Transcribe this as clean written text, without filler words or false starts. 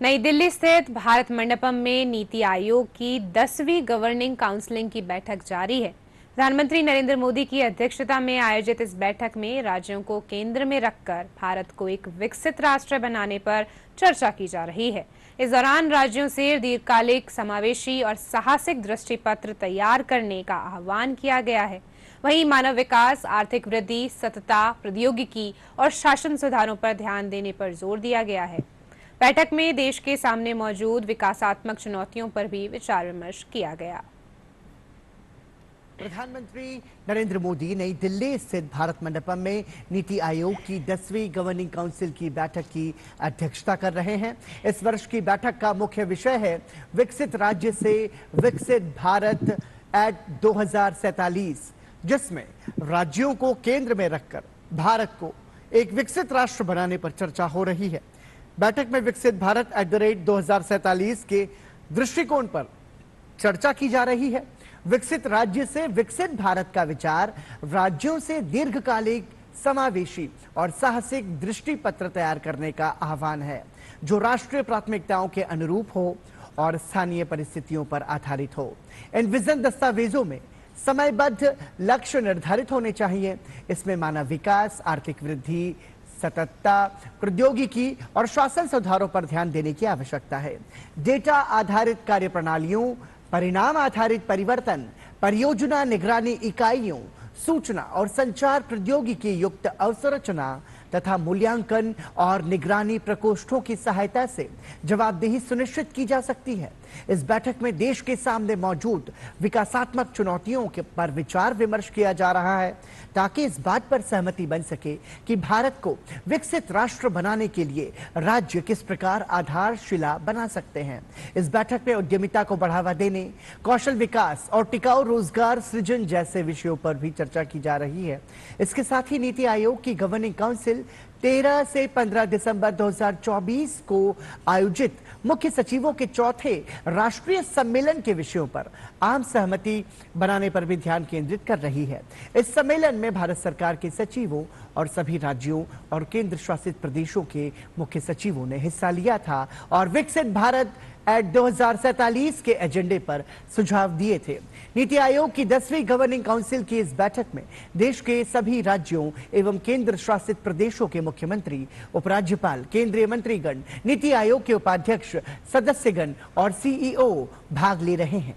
नई दिल्ली स्थित भारत मंडपम में नीति आयोग की 10वीं गवर्निंग काउंसिलिंग की बैठक जारी है। प्रधानमंत्री नरेंद्र मोदी की अध्यक्षता में आयोजित इस बैठक में राज्यों को केंद्र में रखकर भारत को एक विकसित राष्ट्र बनाने पर चर्चा की जा रही है। इस दौरान राज्यों से दीर्घकालिक, समावेशी और साहसिक दृष्टिपत्र तैयार करने का आह्वान किया गया है। वहीं मानव विकास, आर्थिक वृद्धि, सतता, प्रौद्योगिकी और शासन सुधारों पर ध्यान देने पर जोर दिया गया है। बैठक में देश के सामने मौजूद विकासात्मक चुनौतियों पर भी विचार विमर्श किया गया। प्रधानमंत्री नरेंद्र मोदी नई दिल्ली स्थित भारत मंडपम में नीति आयोग की 10वीं गवर्निंग काउंसिल की बैठक की अध्यक्षता कर रहे हैं। इस वर्ष की बैठक का मुख्य विषय है विकसित राज्य से विकसित भारत एट 2047, जिसमें राज्यों को केंद्र में रखकर भारत को एक विकसित राष्ट्र बनाने पर चर्चा हो रही है। बैठक में विकसित भारत एट 2047 के दृष्टिकोण पर चर्चा की जा रही है। विकसित राज्य से विकसित भारत का विचार राज्यों से दीर्घकालिक, समावेशी और साहसिक दृष्टिपत्र तैयार करने का आह्वान है, जो राष्ट्रीय प्राथमिकताओं के अनुरूप हो और स्थानीय परिस्थितियों पर आधारित हो। इन विजन दस्तावेजों में समयबद्ध लक्ष्य निर्धारित होने चाहिए। इसमें मानव विकास, आर्थिक वृद्धि, सततता, प्रौद्योगिकी और शासन सुधारों पर ध्यान देने की आवश्यकता है। डेटा आधारित कार्यप्रणालियों, परिणाम आधारित परिवर्तन, परियोजना निगरानी इकाइयों, सूचना और संचार प्रौद्योगिकी युक्त अवसंरचना तथा मूल्यांकन और निगरानी प्रकोष्ठों की सहायता से जवाबदेही सुनिश्चित की जा सकती है। इस बैठक में देश के सामने मौजूद विकासात्मक चुनौतियों के पर विचार विमर्श किया जा रहा है, ताकि इस बात पर सहमति बन सके कि भारत को विकसित राष्ट्र बनाने के लिए राज्य किस प्रकार आधारशिला बना सकते हैं। इस बैठक में उद्यमिता को बढ़ावा देने, कौशल विकास और टिकाऊ रोजगार सृजन जैसे विषयों पर भी चर्चा की जा रही है। इसके साथ ही नीति आयोग की गवर्निंग काउंसिल 13 से 15 दिसंबर 2024 को आयोजित मुख्य सचिवों के चौथे राष्ट्रीय सम्मेलन के विषयों पर आम सहमति बनाने पर भी ध्यान केंद्रित कर रही है। इस सम्मेलन में भारत सरकार के सचिवों और सभी राज्यों और केंद्र शासित प्रदेशों के मुख्य सचिवों ने हिस्सा लिया था और विकसित भारत एट 2047 के एजेंडे पर सुझाव दिए थे। नीति आयोग की 10वीं गवर्निंग काउंसिल की इस बैठक में देश के सभी राज्यों एवं केंद्र शासित प्रदेशों के मुख्यमंत्री, उपराज्यपाल, केंद्रीय मंत्रीगण, नीति आयोग के उपाध्यक्ष, सदस्यगण और सीईओ भाग ले रहे हैं।